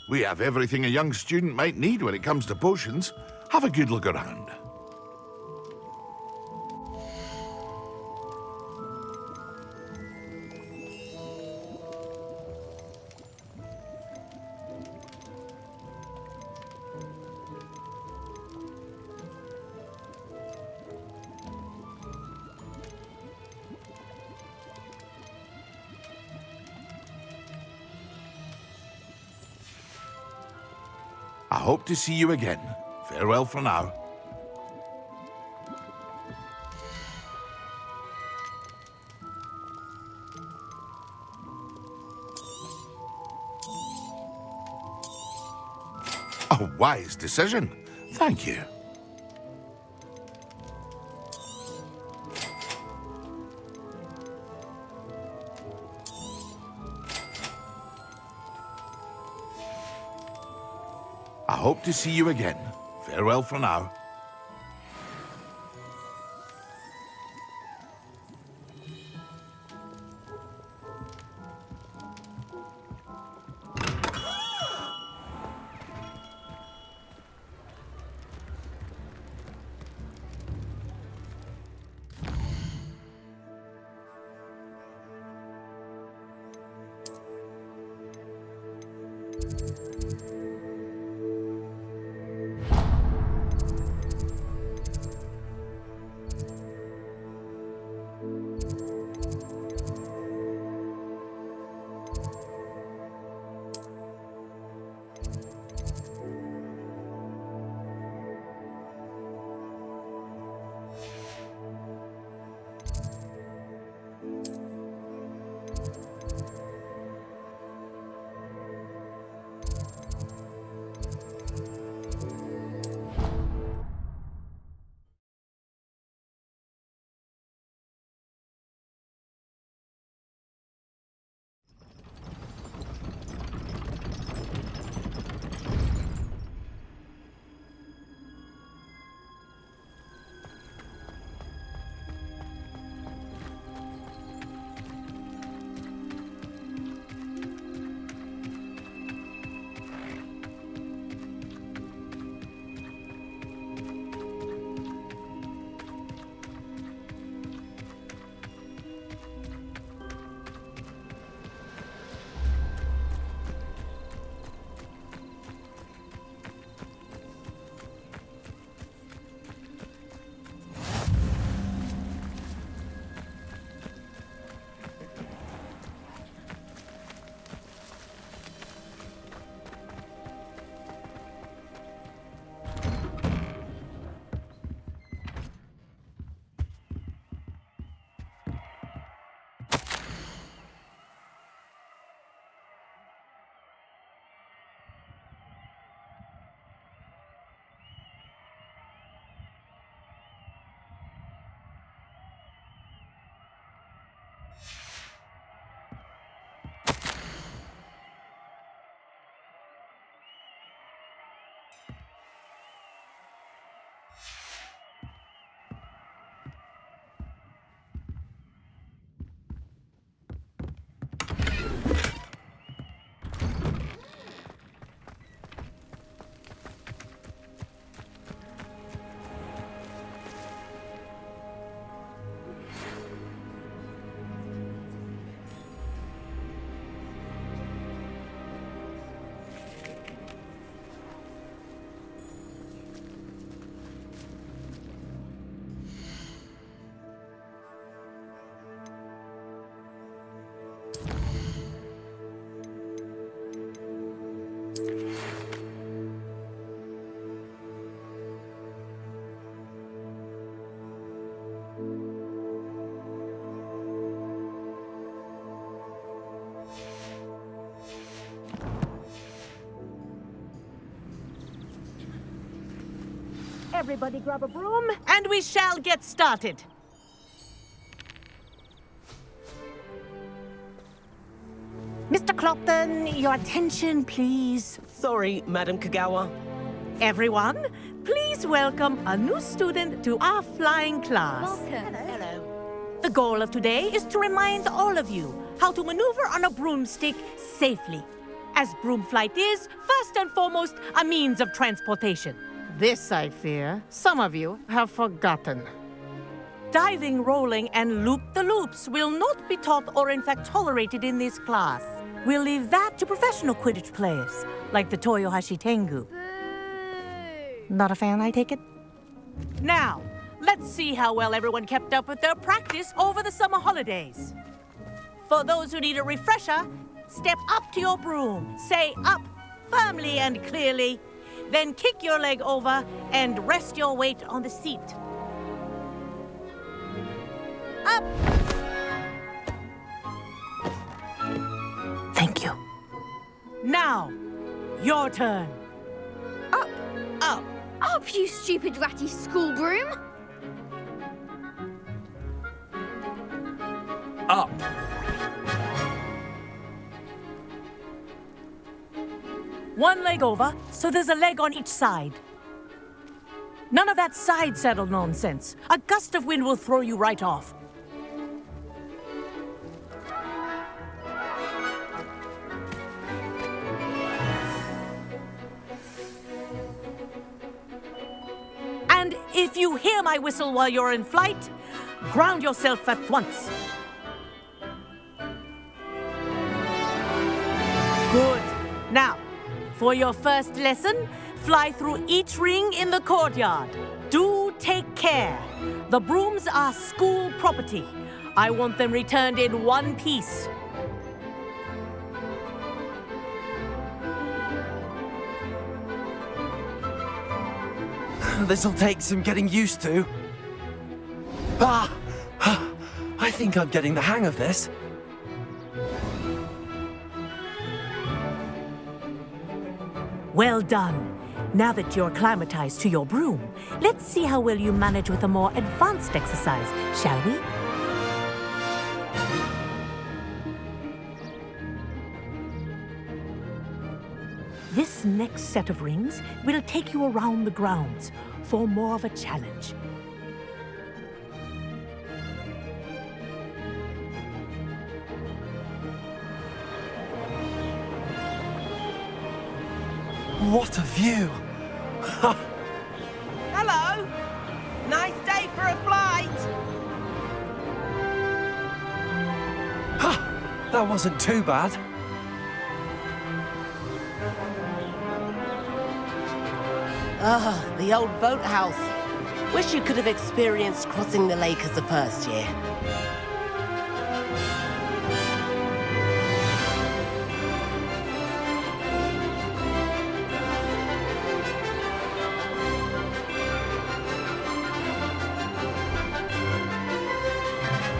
We have everything a young student might need when it comes to potions. Have a good look around. I hope to see you again. Farewell for now. A wise decision. Thank you. I hope to see you again. Farewell for now. Everybody grab a broom. And we shall get started. Mr. Clopton, your attention, please. Sorry, Madam Kagawa. Everyone, please welcome a new student to our flying class. Welcome. Hello. The goal of today is to remind all of you how to maneuver on a broomstick safely. as broom flight is, first and foremost, a means of transportation. This, I fear, some of you have forgotten. Diving, rolling, and loop-the-loops will not be taught or in fact tolerated in this class. We'll leave that to professional Quidditch players, like the Toyohashi Tengu. Not a fan, I take it? Now, let's see how well everyone kept up with their practice over the summer holidays. For those who need a refresher, step up to your broom, say up firmly and clearly, then kick your leg over and rest your weight on the seat. Up! Thank you. Now, your turn. Up, Up. up, you stupid ratty school broom! Up. One leg over, so there's a leg on each side. None of that side saddle nonsense. A gust of wind will throw you right off. And if you hear my whistle while you're in flight, ground yourself at once. Good. Now, for your first lesson, fly through each ring in the courtyard. Do take care. The brooms are school property. I want them returned in one piece. This'll take some getting used to. I think I'm getting the hang of this. Well done. Now that you're acclimatized to your broom, let's see how well you manage with a more advanced exercise, shall we? This next set of rings will take you around the grounds for more of a challenge. What a view! Hello! Nice day for a flight! That wasn't too bad. The old boathouse. Wish you could have experienced crossing the lake as the first year.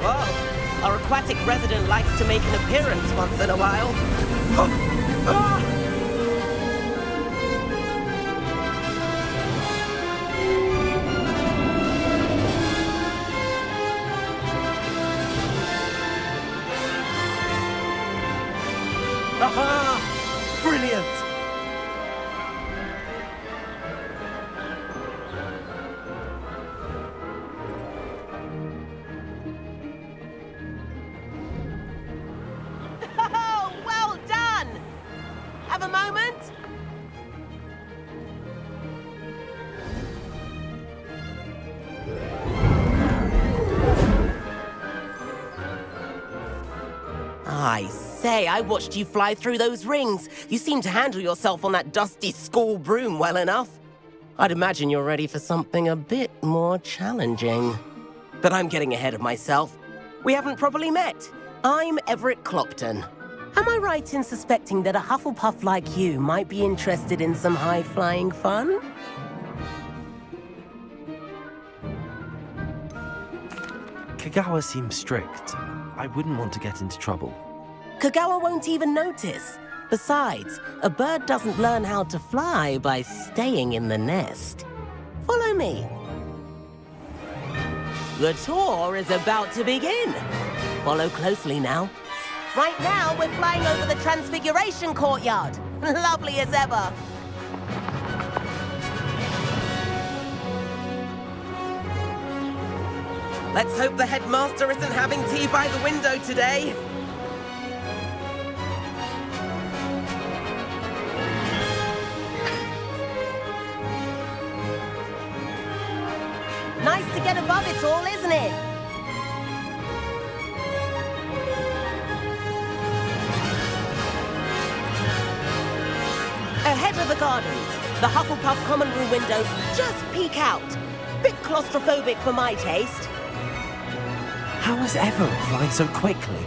Whoa, our aquatic resident likes to make an appearance once in a while. Aha! Brilliant! Oh, well done! Have a moment? I say, I watched you fly through those rings. You seem to handle yourself on that dusty school broom well enough. I'd imagine you're ready for something a bit more challenging. But I'm getting ahead of myself. We haven't properly met. I'm Everett Clopton. Am I right in suspecting that a Hufflepuff like you might be interested in some high-flying fun? Kagawa seems strict. I wouldn't want to get into trouble. Kagawa won't even notice. Besides, a bird doesn't learn how to fly by staying in the nest. Follow me. The tour is about to begin. Follow closely now. Right now, we're flying over the Transfiguration Courtyard. Lovely as ever. Let's hope the headmaster isn't having tea by the window today. above it all, isn't it? Ahead of the gardens, the Hufflepuff common room windows just peek out. Bit claustrophobic for my taste. How is Everett flying so quickly?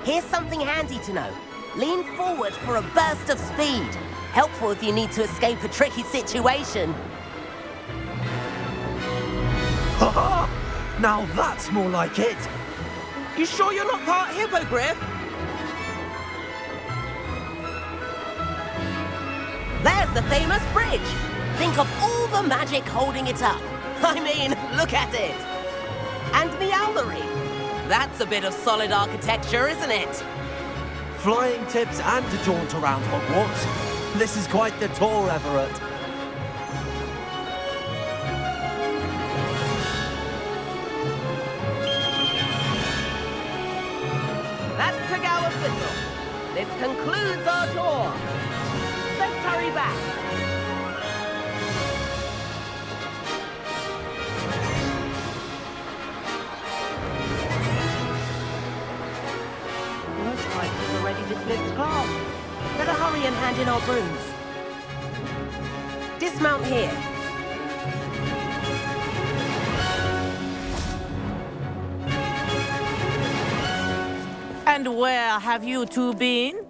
Here's something handy to know. Lean forward for a burst of speed. Helpful if you need to escape a tricky situation. Now that's more like it. You sure you're not part hippogriff? There's the famous bridge. Think of all the magic holding it up. I mean, look at it. And the owlery. That's a bit of solid architecture, isn't it? Flying tips and a jaunt around Hogwarts. This is quite the tour, Everett. That's Kagawa's whistle. This concludes our tour. Let's hurry back. Looks like we've already dismissed class. Better hurry and hand in our brooms. Dismount here. And where have you two been?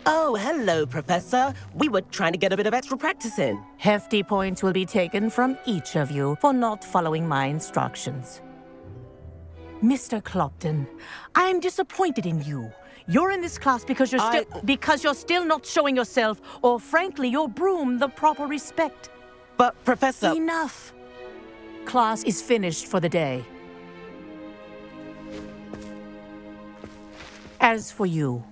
Oh, hello, Professor. We were trying to get a bit of extra practice in. Hefty points will be taken from each of you for not following my instructions. Mr. Clopton, I'm disappointed in you. You're in this class because you're still not showing yourself, or frankly, your broom the proper respect. But, Professor... Enough. Class is finished for the day. As for you,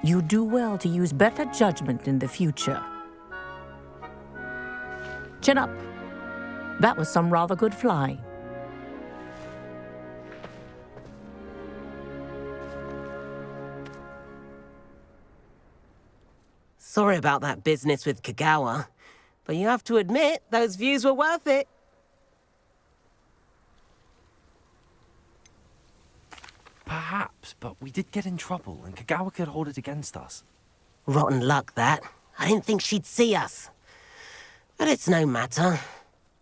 you do well to use better judgment in the future. Chin up. That was some rather good flying. Sorry about that business with Kagawa, but you have to admit, those views were worth it. Perhaps, but we did get in trouble, and Kagawa could hold it against us. Rotten luck, that. I didn't think she'd see us. But it's no matter.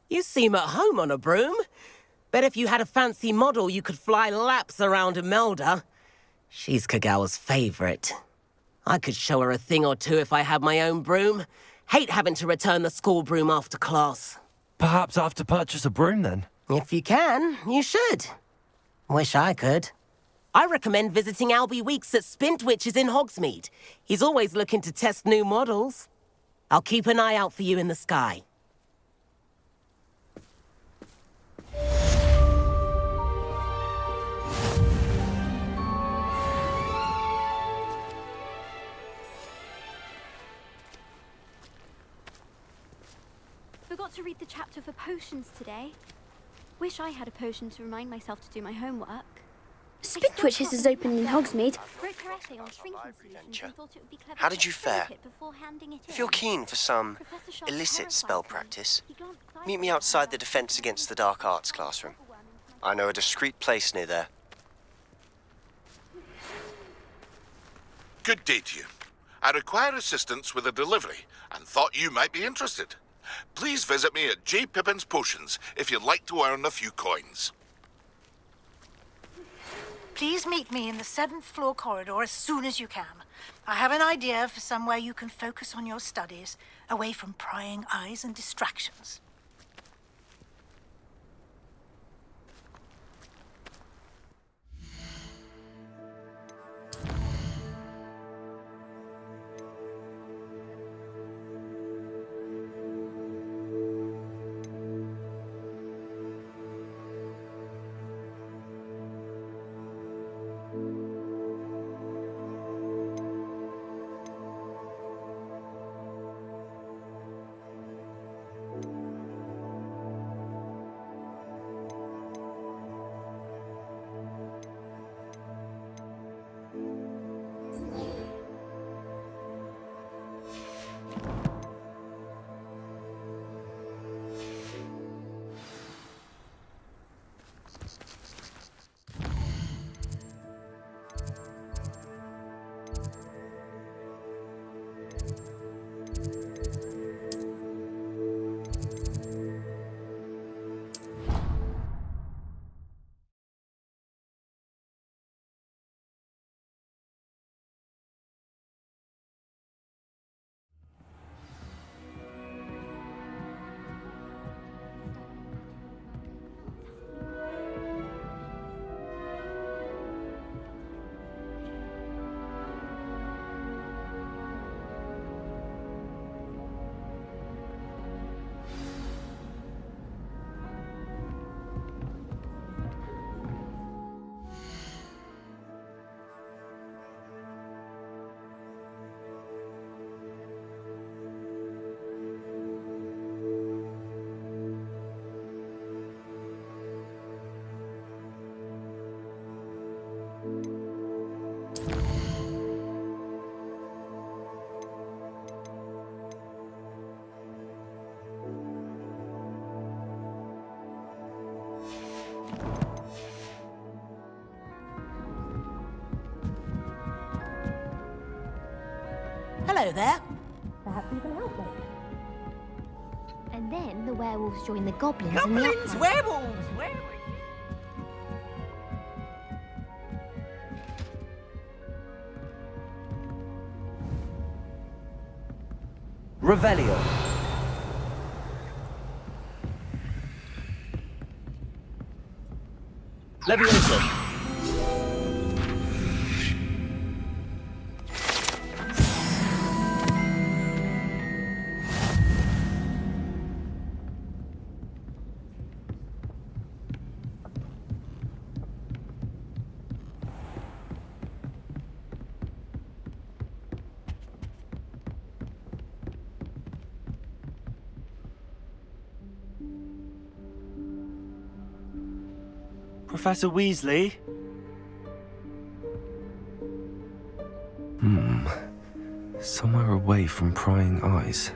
You seem at home on a broom. Bet if you had a fancy model, you could fly laps around Imelda. She's Kagawa's favorite. I could show her a thing or two if I had my own broom. Hate having to return the school broom after class. Perhaps I have to purchase a broom, then? If you can, you should. Wish I could. I recommend visiting Albie Weeks at Spintwitches in Hogsmeade. He's always looking to test new models. I'll keep an eye out for you in the sky. Forgot to read the chapter for potions today. Wish I had a potion to remind myself to do my homework. Spintwitches is open in Hogsmeade. How did you fare? If you're keen for some illicit spell practice, meet me outside the Defense Against the Dark Arts classroom. I know a discreet place near there. Good day to you. I require assistance with a delivery and thought you might be interested. Please visit me at J. Pippin's Potions if you'd like to earn a few coins. Please meet me in the 7th floor corridor as soon as you can. I have an idea for somewhere you can focus on your studies, away from prying eyes and distractions. Hello there. Perhaps you can help me. And then the werewolves join the goblins. Goblins, werewolves, Revelio. Leviosa. Professor Weasley? Somewhere away from prying eyes.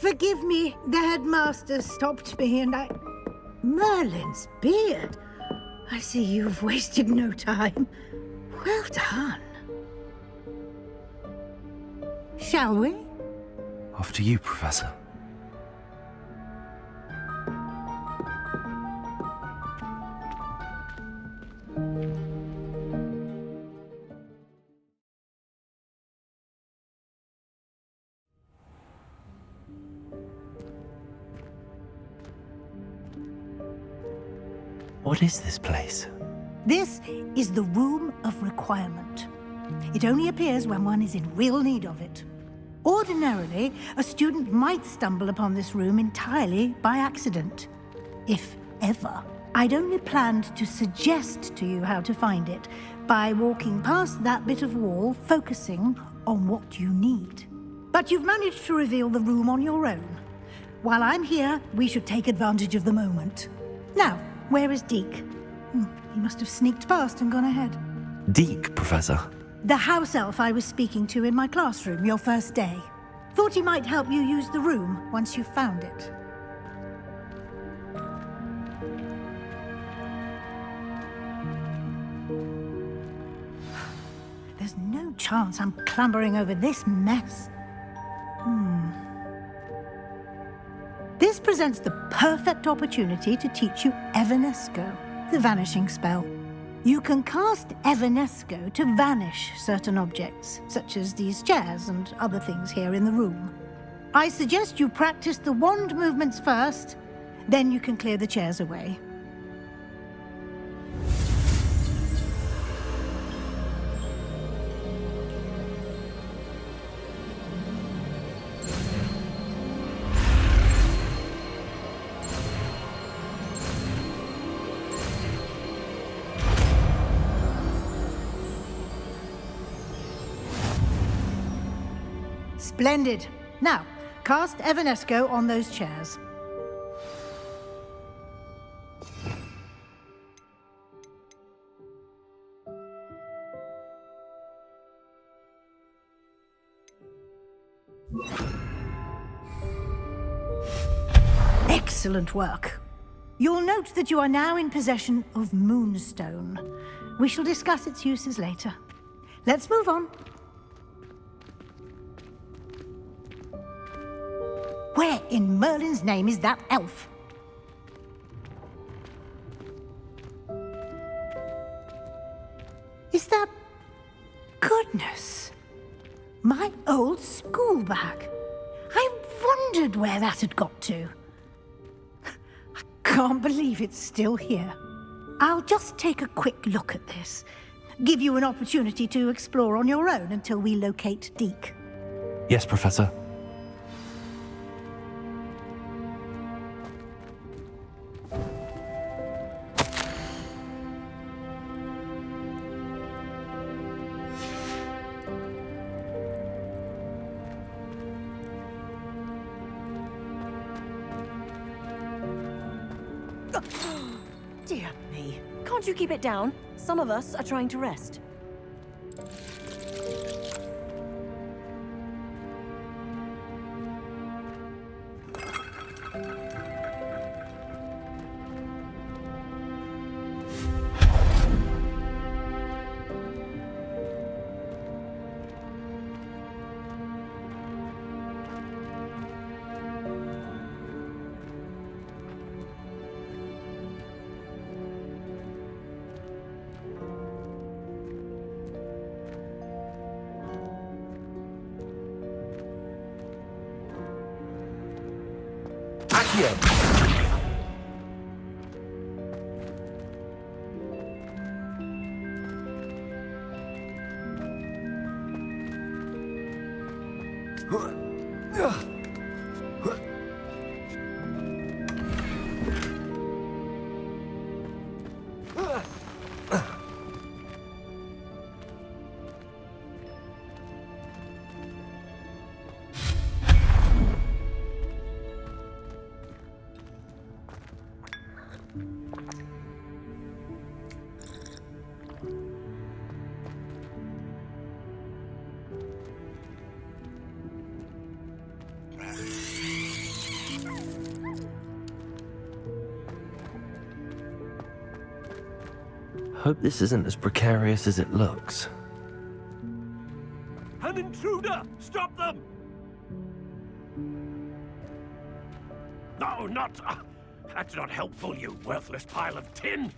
Forgive me, the headmaster stopped me and I... Merlin's beard. I see you've wasted no time. Well done. Shall we? After you, Professor. What is this place? This is the Room of Requirement. It only appears when one is in real need of it. Ordinarily, a student might stumble upon this room entirely by accident. If ever. I'd only planned to suggest to you how to find it by walking past that bit of wall, focusing on what you need. But you've managed to reveal the room on your own. While I'm here, we should take advantage of the moment. Now, where is Deke? He must have sneaked past and gone ahead. Deke, Professor. The house elf I was speaking to in my classroom your first day. Thought he might help you use the room once you found it. There's no chance I'm clambering over this mess. This presents the perfect opportunity to teach you Evanesco, the vanishing spell. You can cast Evanesco to vanish certain objects, such as these chairs and other things here in the room. I suggest you practice the wand movements first, then you can clear the chairs away. Splendid. Now, cast Evanesco on those chairs. Excellent work. You'll note that you are now in possession of Moonstone. We shall discuss its uses later. Let's move on. Where in Merlin's name is that elf? Is that... Goodness! My old school bag. I wondered where that had got to. I can't believe it's still here. I'll just take a quick look at this. Give you an opportunity to explore on your own until we locate Deke. Yes, Professor. Dear me. Can't you keep it down? Some of us are trying to rest. Hope this isn't as precarious as it looks. An intruder! Stop them! No, not... that's not helpful, you worthless pile of tin!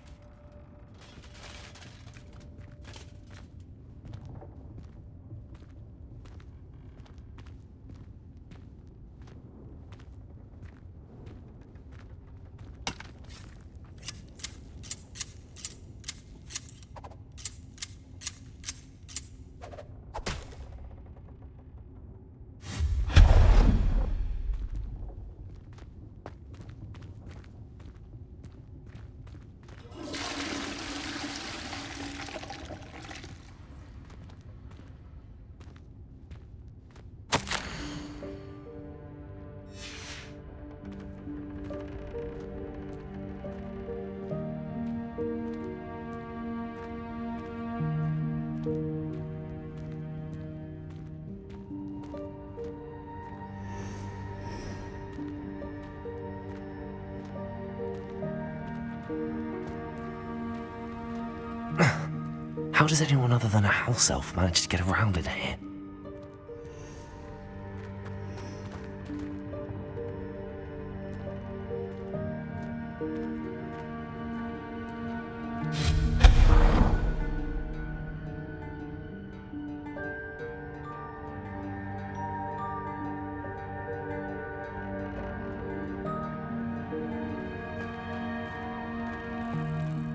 How does anyone other than a house elf manage to get around in here?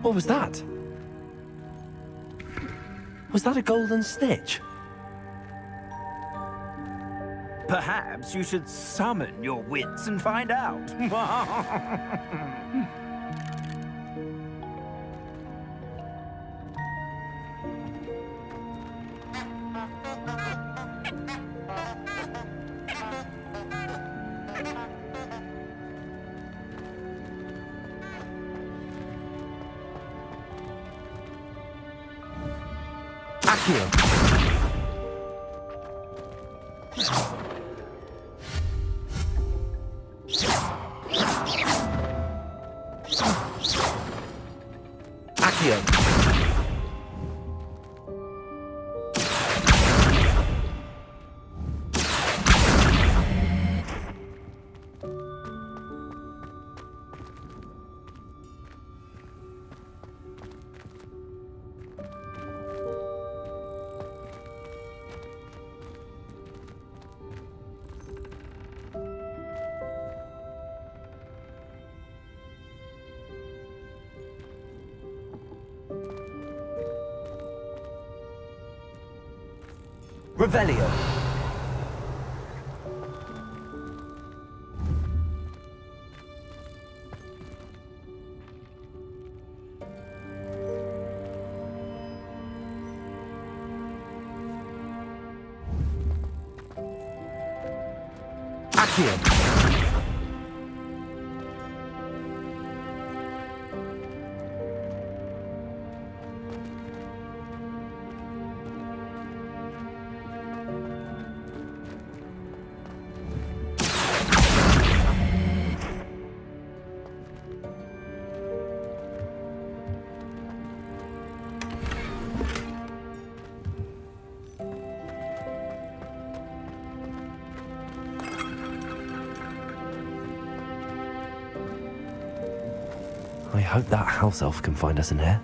What was that? Was that a golden snitch? Perhaps you should summon your wits and find out. Revelio. I hope that house elf can find us in here.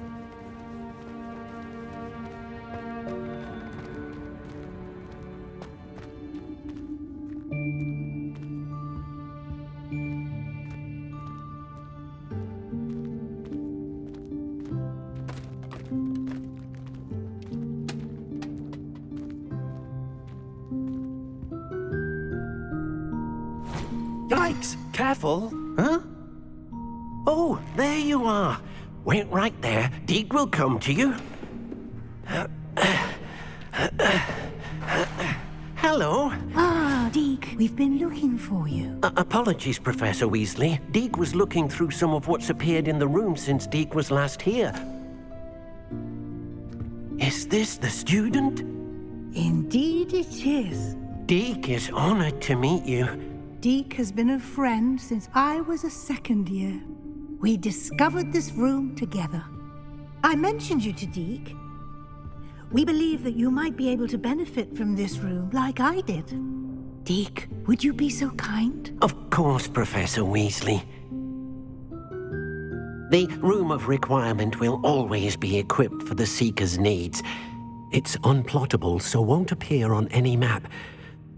Yikes! Careful! Huh? Oh, there you are. Wait right there. Deke will come to you. Hello. Ah, Deke, we've been looking for you. Apologies, Professor Weasley. Deke was looking through some of what's appeared in the room since Deke was last here. Is this the student? Indeed it is. Deke is honored to meet you. Deke has been a friend since I was a second year. We discovered this room together. I mentioned you to Deke. We believe that you might be able to benefit from this room like I did. Deke, would you be so kind? Of course, Professor Weasley. The Room of Requirement will always be equipped for the Seeker's needs. It's unplottable, so won't appear on any map.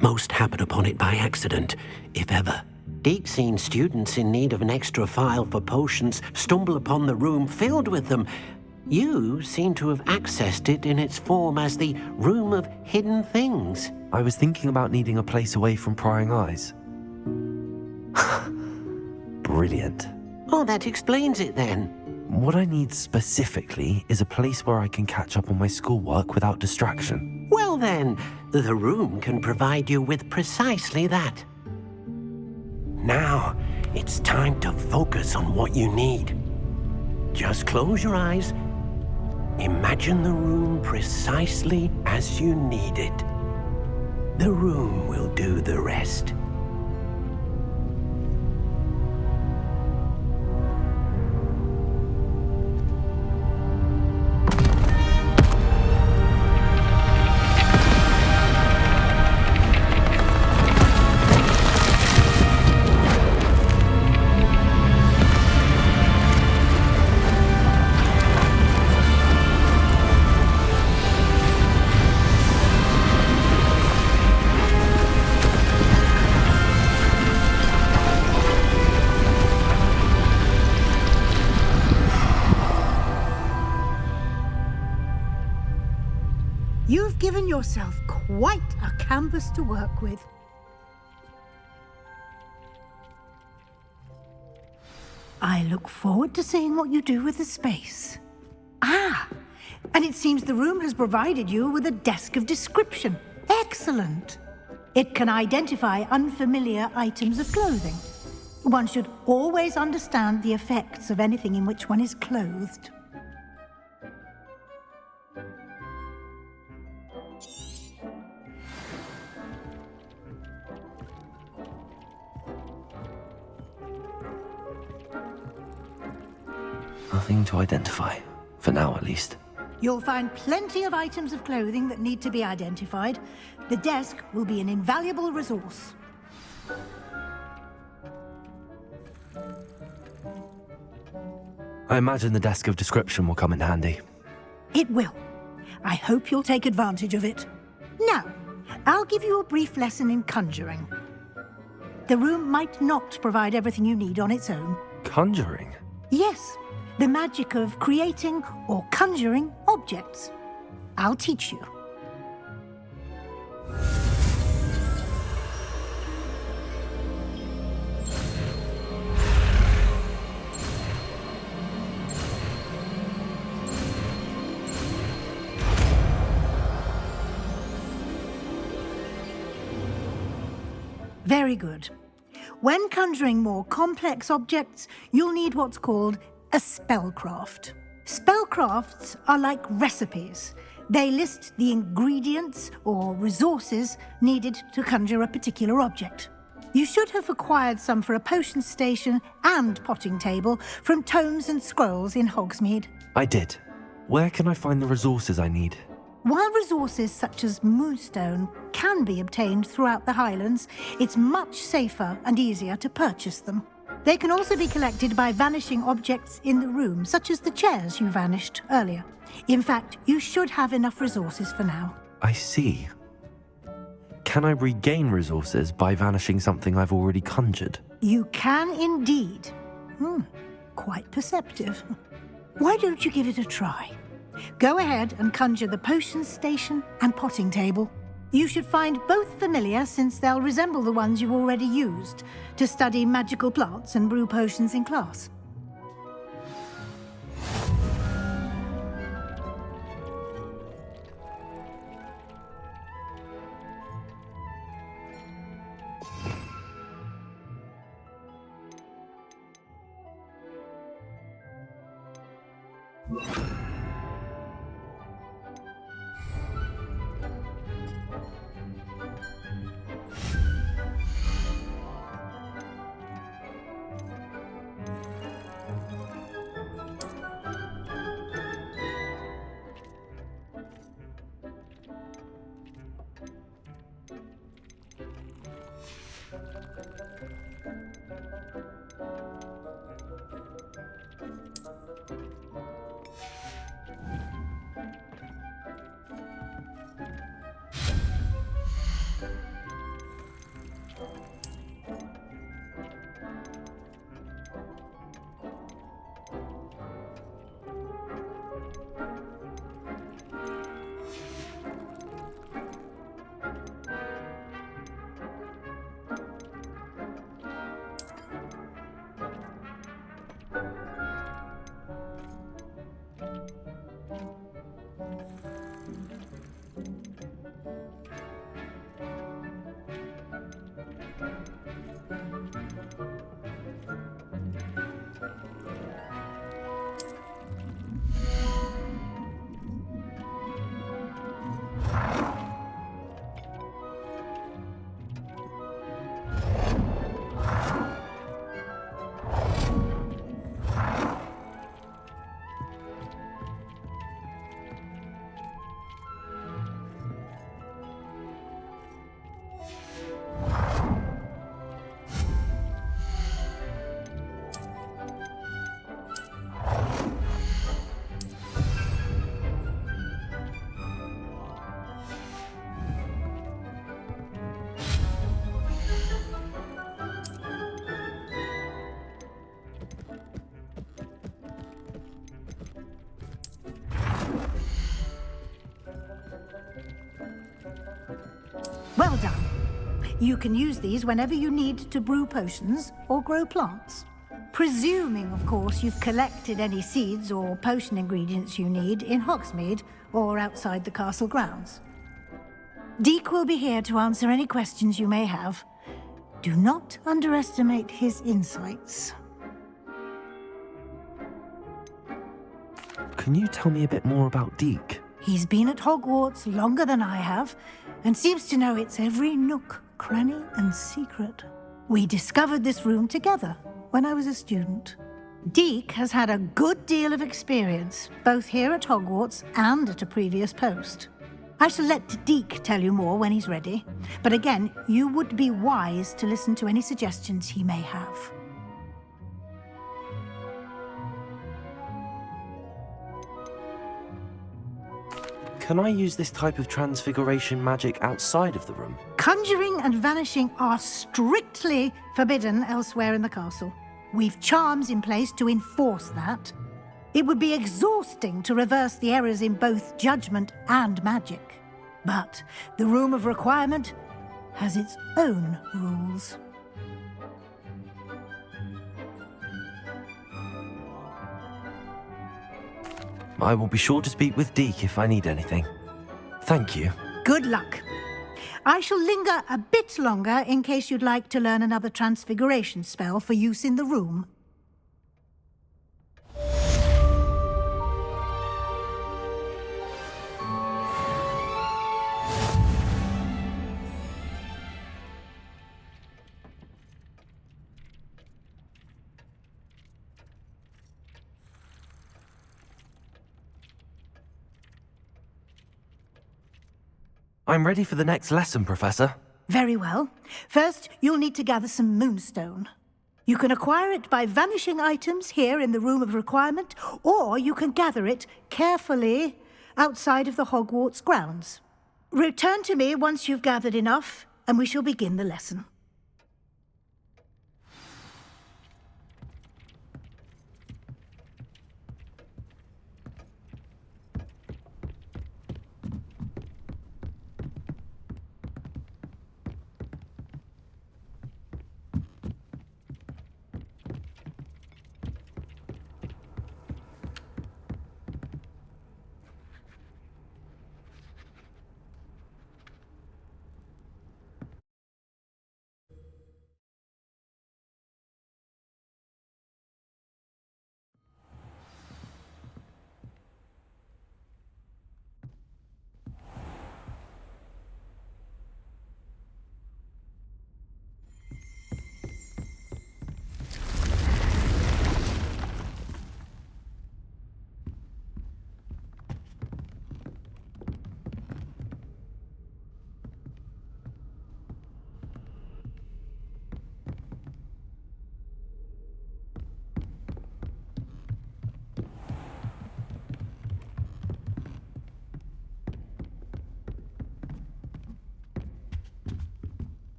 Most happen upon it by accident, if ever. Deke's seen students in need of an extra file for potions stumble upon the room filled with them. You seem to have accessed it in its form as the Room of Hidden Things. I was thinking about needing a place away from prying eyes. Brilliant. Oh, that explains it then. What I need specifically is a place where I can catch up on my schoolwork without distraction. Well then, the room can provide you with precisely that. Now, it's time to focus on what you need. Just close your eyes. Imagine the room precisely as you need it. The room will do the rest. You've given yourself quite a canvas to work with. I look forward to seeing what you do with the space. Ah, and it seems the room has provided you with a desk of description. Excellent. It can identify unfamiliar items of clothing. One should always understand the effects of anything in which one is clothed. Nothing to identify, for now at least. You'll find plenty of items of clothing that need to be identified. The desk will be an invaluable resource. I imagine the desk of description will come in handy. It will. I hope you'll take advantage of it. Now, I'll give you a brief lesson in conjuring. The room might not provide everything you need on its own. Conjuring? Yes, the magic of creating or conjuring objects. I'll teach you. Very good. When conjuring more complex objects, you'll need what's called a spellcraft. Spellcrafts are like recipes. They list the ingredients or resources needed to conjure a particular object. You should have acquired some for a potion station and potting table from tomes and scrolls in Hogsmeade. I did. Where can I find the resources I need? While resources such as moonstone can be obtained throughout the Highlands, it's much safer and easier to purchase them. They can also be collected by vanishing objects in the room, such as the chairs you vanished earlier. In fact, you should have enough resources for now. I see. Can I regain resources by vanishing something I've already conjured? You can indeed. Quite perceptive. Why don't you give it a try? Go ahead and conjure the potions station and potting table. You should find both familiar, since they'll resemble the ones you've already used to study magical plants and brew potions in class. Well done. You can use these whenever you need to brew potions or grow plants. Presuming, of course, you've collected any seeds or potion ingredients you need in Hogsmeade or outside the castle grounds. Deek will be here to answer any questions you may have. Do not underestimate his insights. Can you tell me a bit more about Deek? He's been at Hogwarts longer than I have, and seems to know its every nook, cranny, and secret. We discovered this room together when I was a student. Deek has had a good deal of experience, both here at Hogwarts and at a previous post. I shall let Deek tell you more when he's ready, but again, you would be wise to listen to any suggestions he may have. Can I use this type of transfiguration magic outside of the room? Conjuring and vanishing are strictly forbidden elsewhere in the castle. We've charms in place to enforce that. It would be exhausting to reverse the errors in both judgment and magic. But the Room of Requirement has its own rules. I will be sure to speak with Deek if I need anything. Thank you. Good luck. I shall linger a bit longer in case you'd like to learn another transfiguration spell for use in the room. I'm ready for the next lesson, Professor. Very well. First, you'll need to gather some moonstone. You can acquire it by vanishing items here in the Room of Requirement, or you can gather it carefully outside of the Hogwarts grounds. Return to me once you've gathered enough, and we shall begin the lesson.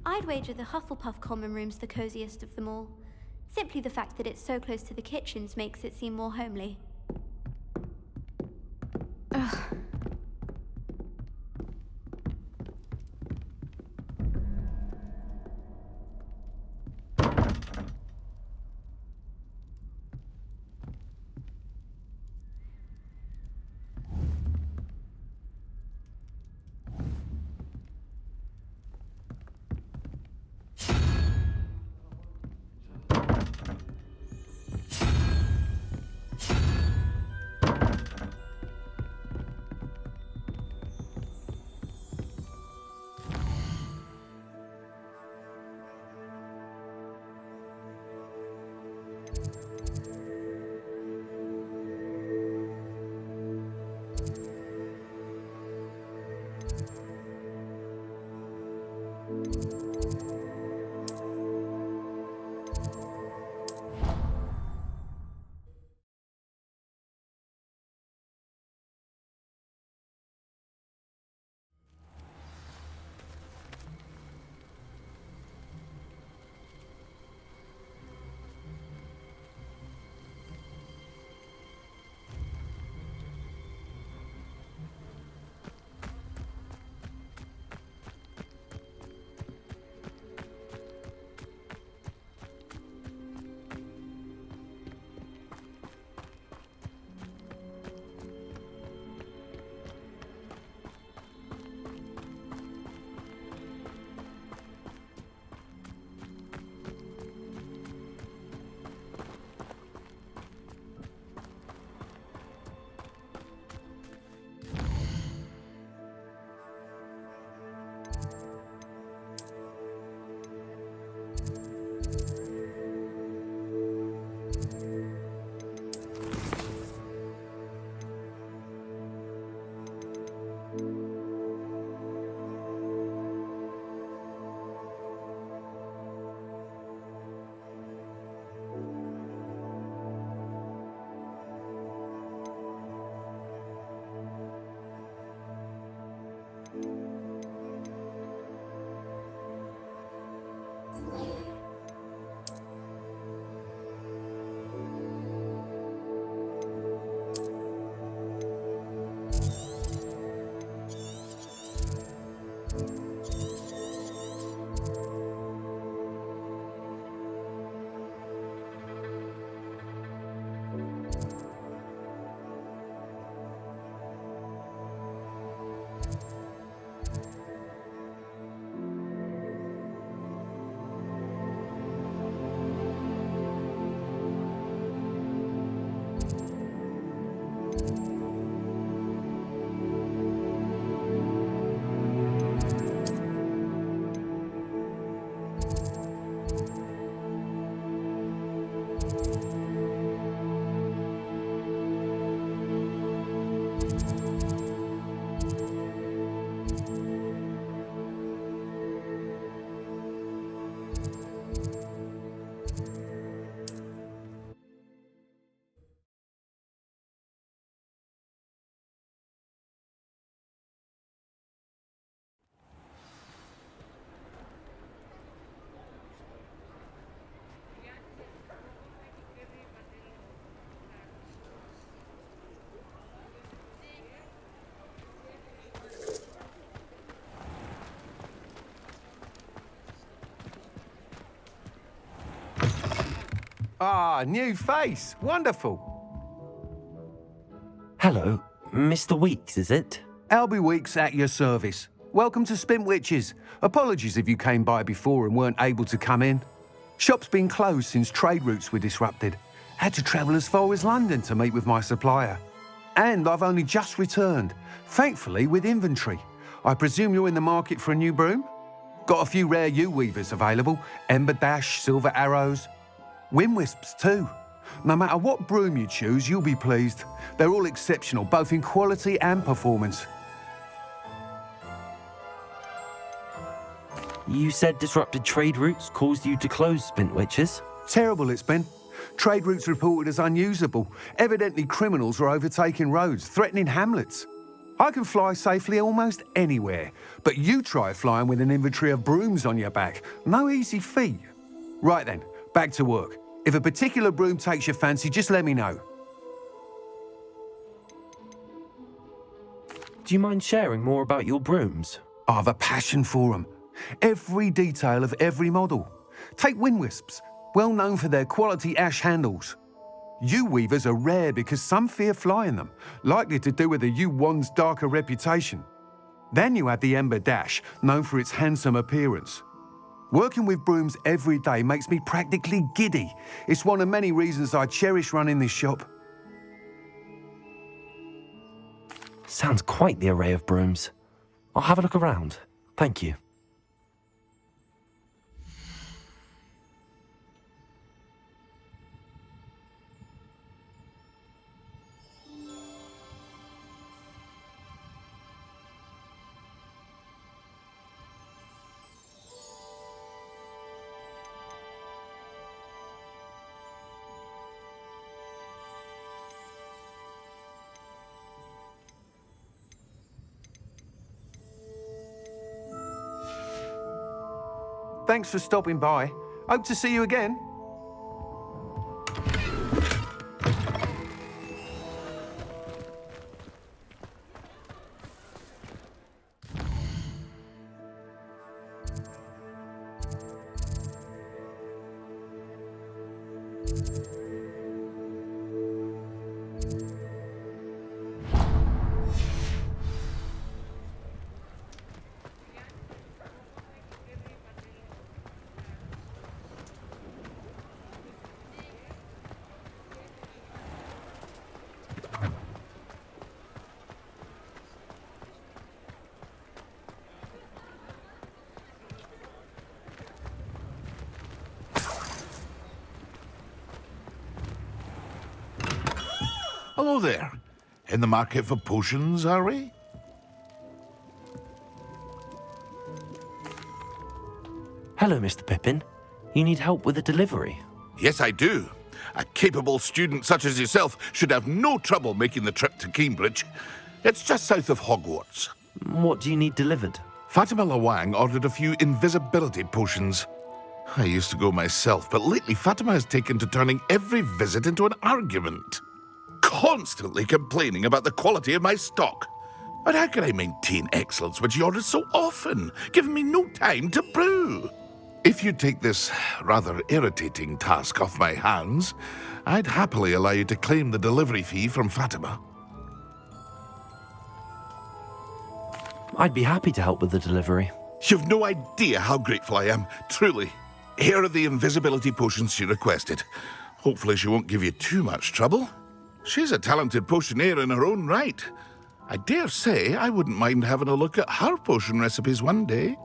I'd wager the Hufflepuff common room's the coziest of them all. Simply the fact that it's so close to the kitchens makes it seem more homely. Ugh. Ah, new face. Wonderful. Hello, Mr. Weeks, is it? Albie Weeks at your service. Welcome to Spintwitches. Apologies if you came by before and weren't able to come in. Shop's been closed since trade routes were disrupted. Had to travel as far as London to meet with my supplier. And I've only just returned, thankfully with inventory. I presume you're in the market for a new broom? Got a few rare U-weavers available. Ember Dash, Silver Arrows. Wind Wisps too. No matter what broom you choose, you'll be pleased. They're all exceptional, both in quality and performance. You said disrupted trade routes caused you to close Spintwitches? Terrible it's been. Trade routes reported as unusable. Evidently criminals were overtaking roads, threatening hamlets. I can fly safely almost anywhere, but you try flying with an inventory of brooms on your back. No easy feat. Right then, back to work. If a particular broom takes your fancy, just let me know. Do you mind sharing more about your brooms? I've a passion for them. Every detail of every model. Take Wind Wisps, well known for their quality ash handles. U-weavers are rare because some fear flying them, likely to do with the U-wand's darker reputation. Then you have the Ember Dash, known for its handsome appearance. Working with brooms every day makes me practically giddy. It's one of many reasons I cherish running this shop. Sounds quite the array of brooms. I'll have a look around. Thank you. Thanks for stopping by. Hope to see you again. Hello there. In the market for potions, are we? Hello, Mr. Pippin. You need help with a delivery? Yes, I do. A capable student such as yourself should have no trouble making the trip to Cambridge. It's just south of Hogwarts. What do you need delivered? Fatima Lawang ordered a few invisibility potions. I used to go myself, but lately Fatima has taken to turning every visit into an argument. Constantly complaining about the quality of my stock. But how can I maintain excellence when she orders so often, giving me no time to brew? If you take this rather irritating task off my hands, I'd happily allow you to claim the delivery fee from Fatima. I'd be happy to help with the delivery. You've no idea how grateful I am, truly. Here are the invisibility potions she requested. Hopefully she won't give you too much trouble. She's a talented potioneer in her own right. I dare say I wouldn't mind having a look at her potion recipes one day.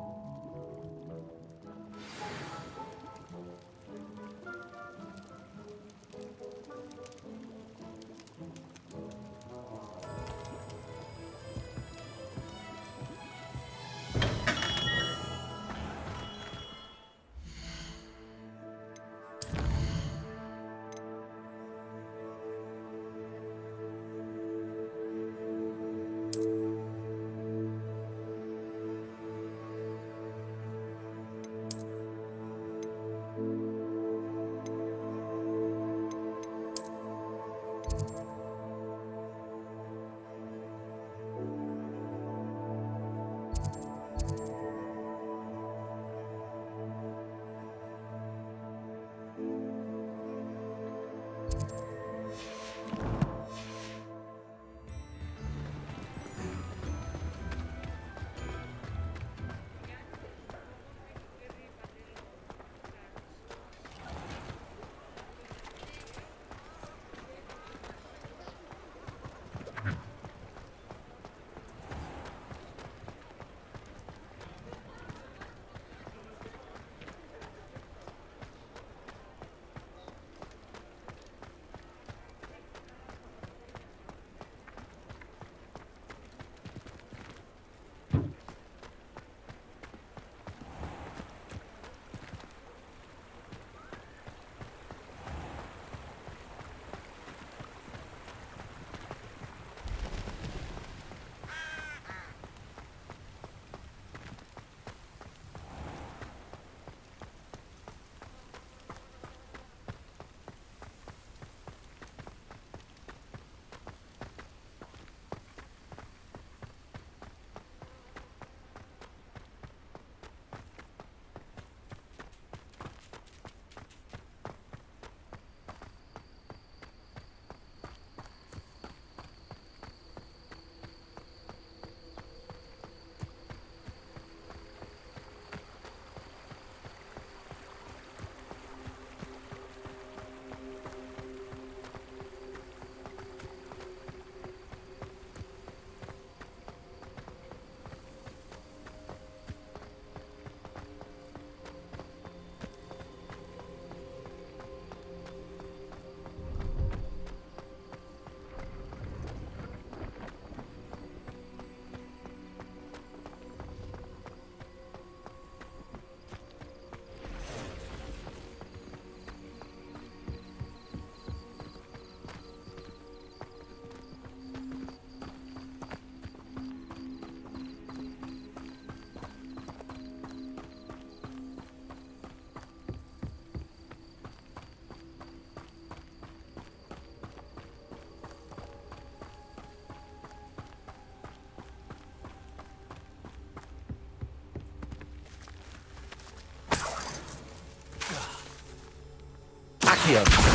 Accio.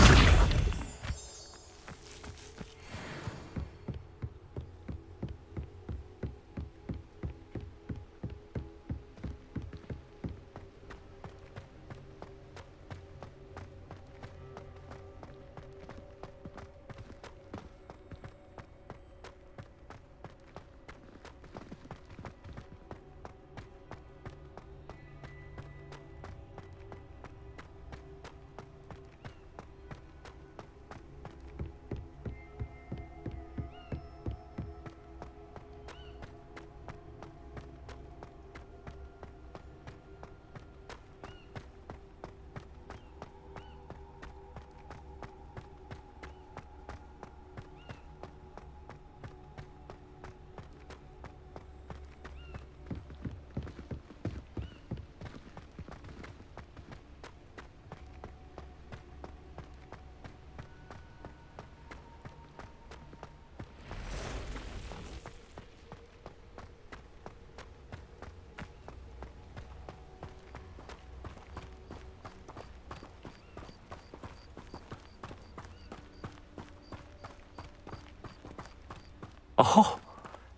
Oh,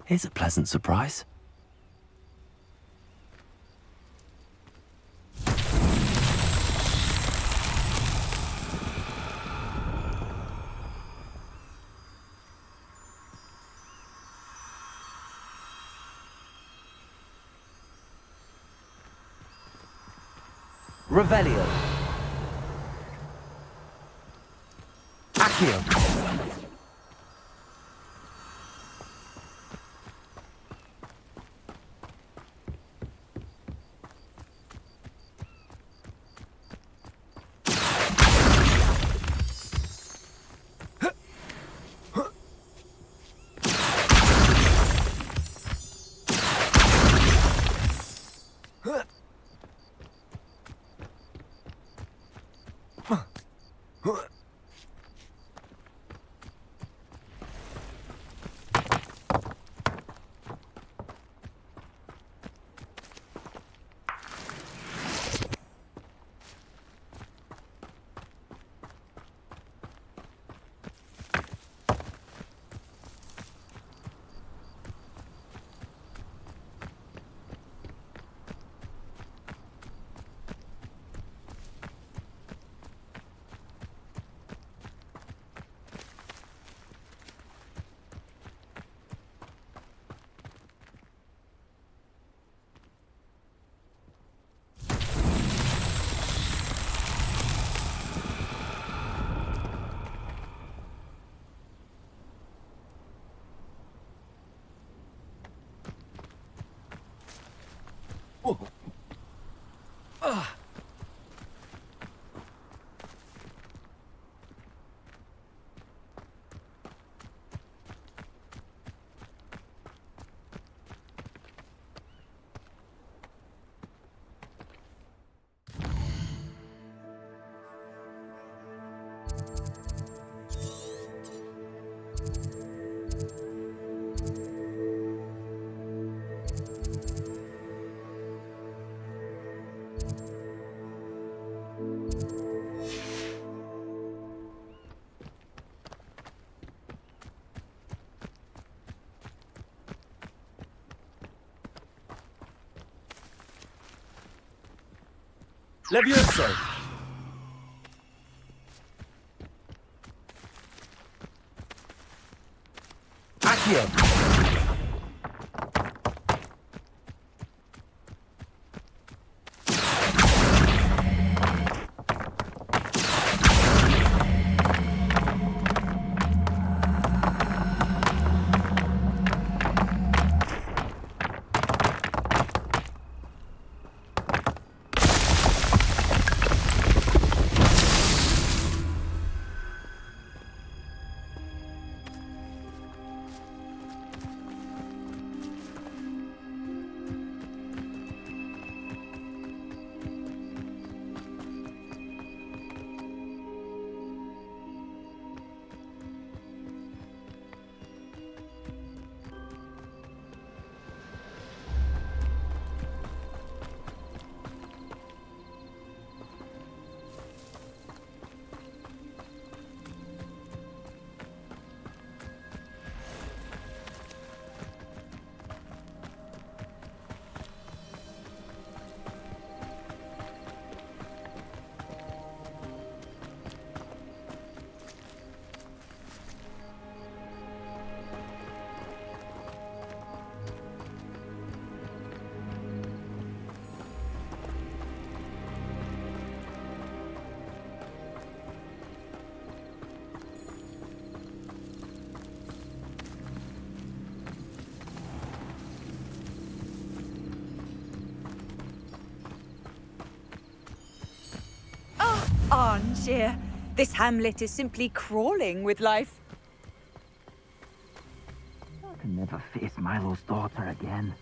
here's a pleasant surprise. Revelio. Accio. Levioso. Accio. grunge here. This hamlet is simply crawling with life. I can never face Milo's daughter again.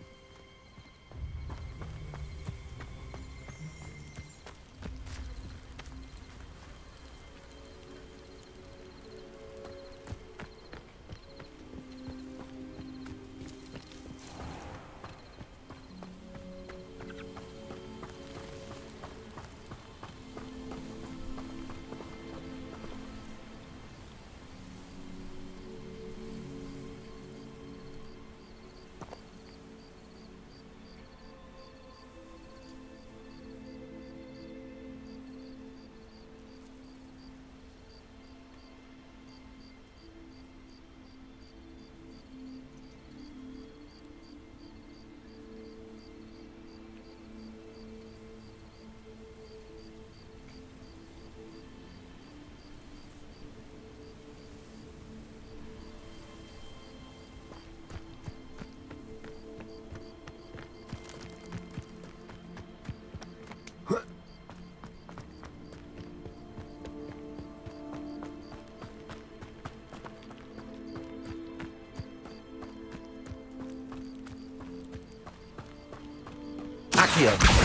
Accio.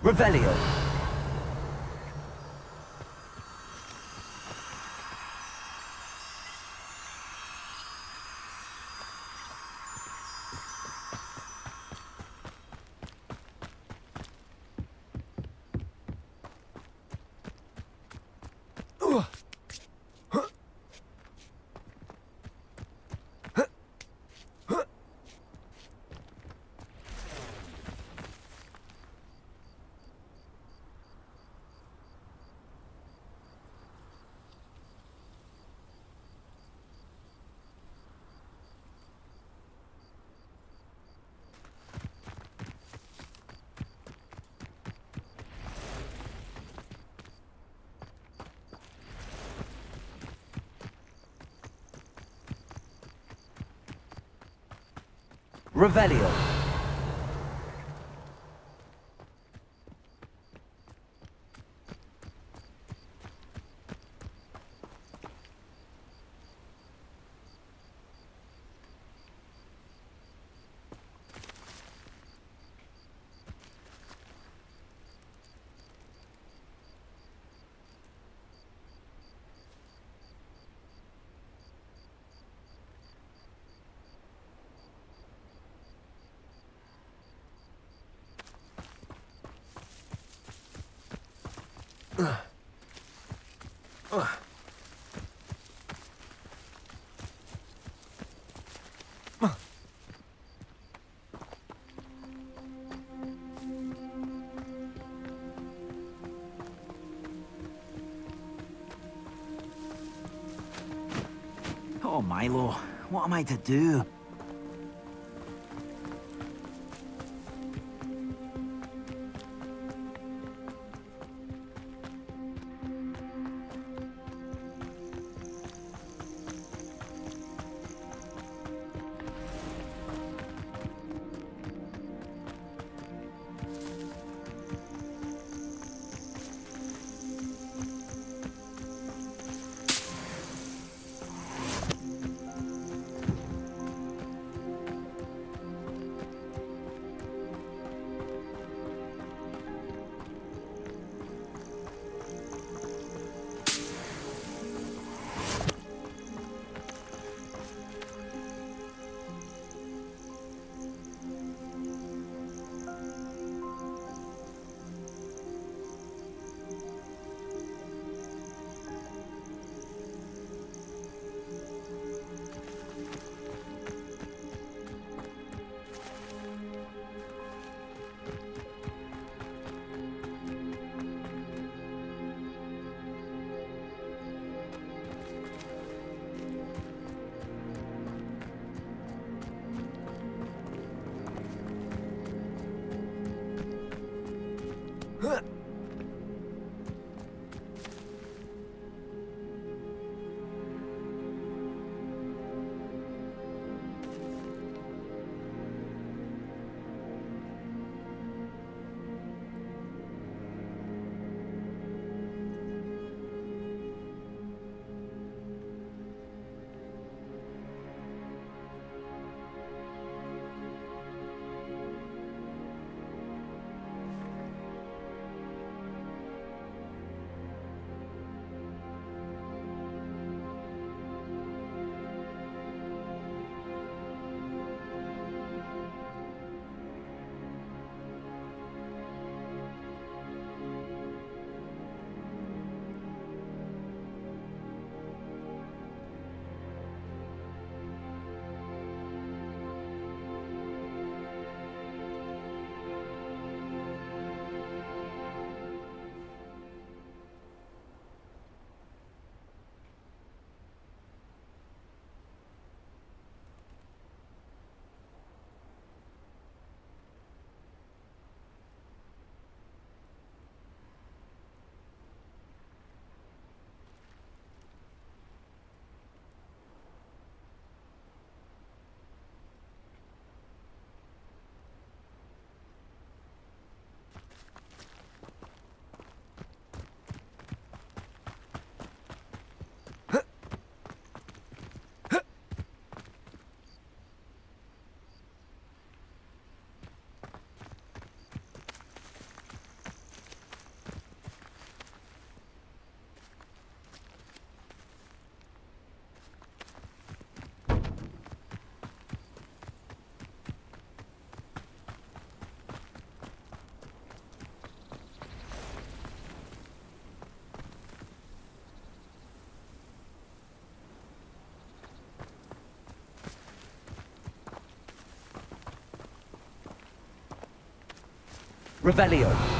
Revelio. Revelio. Oh, Milo, what am I to do? Revelio.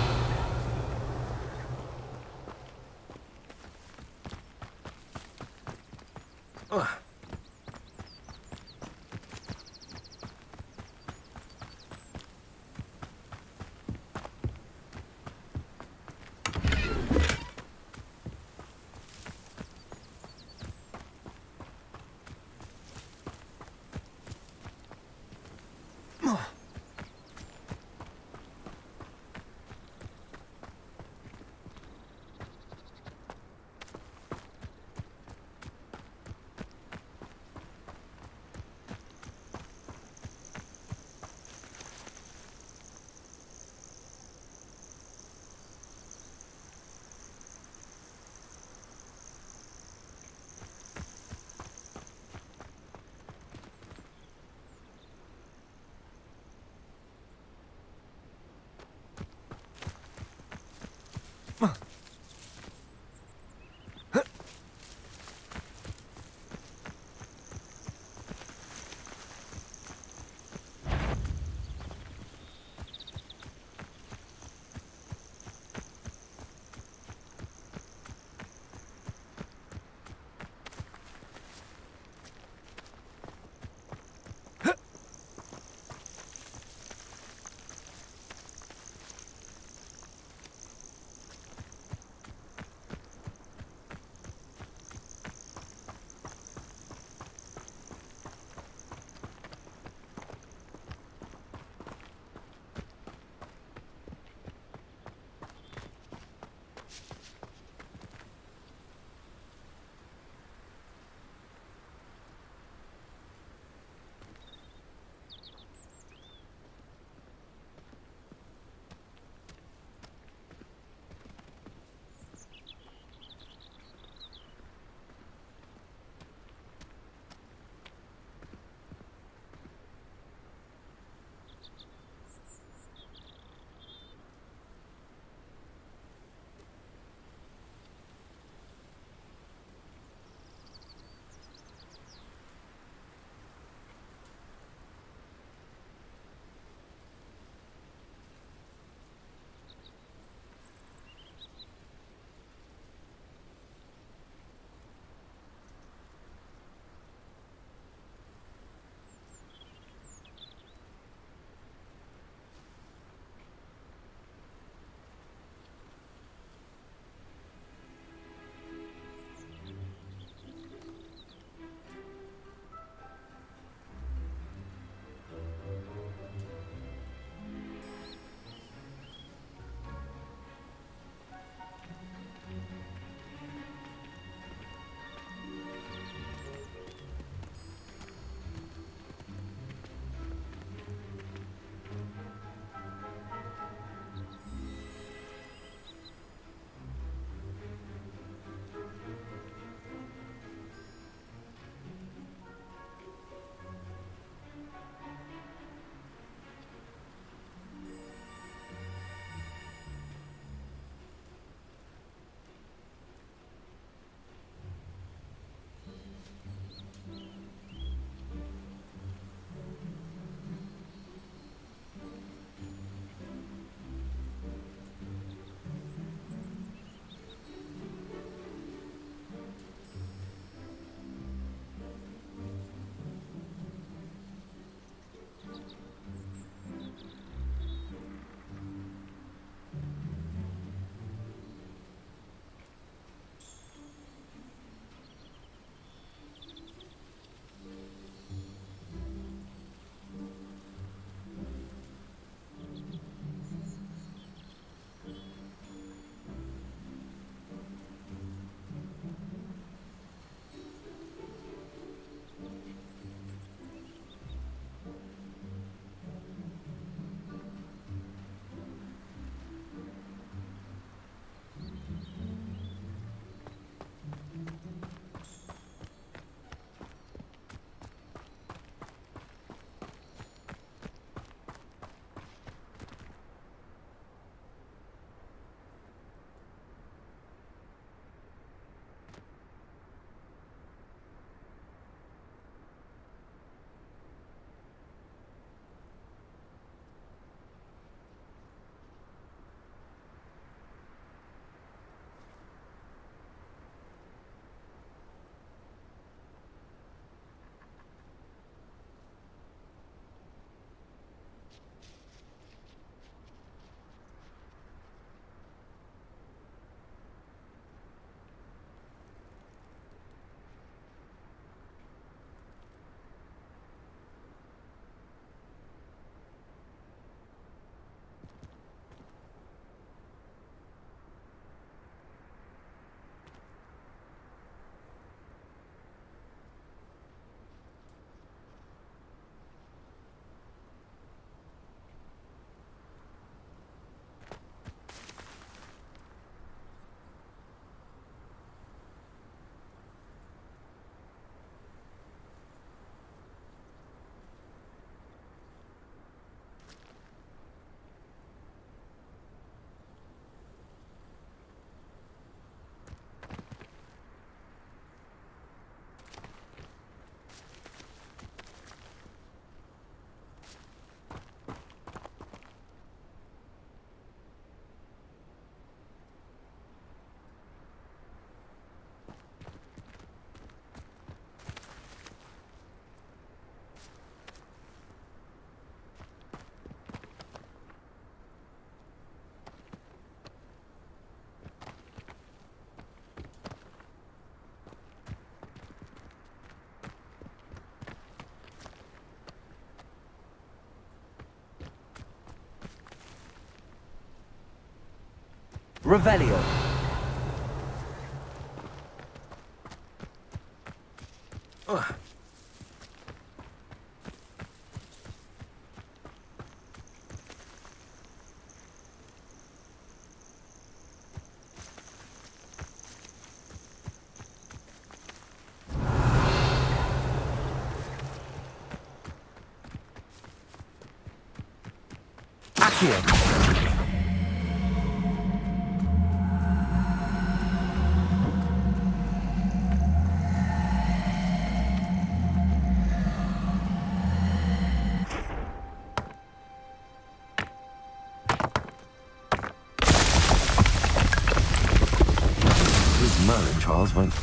Revelio. Accio. Merlin trials won't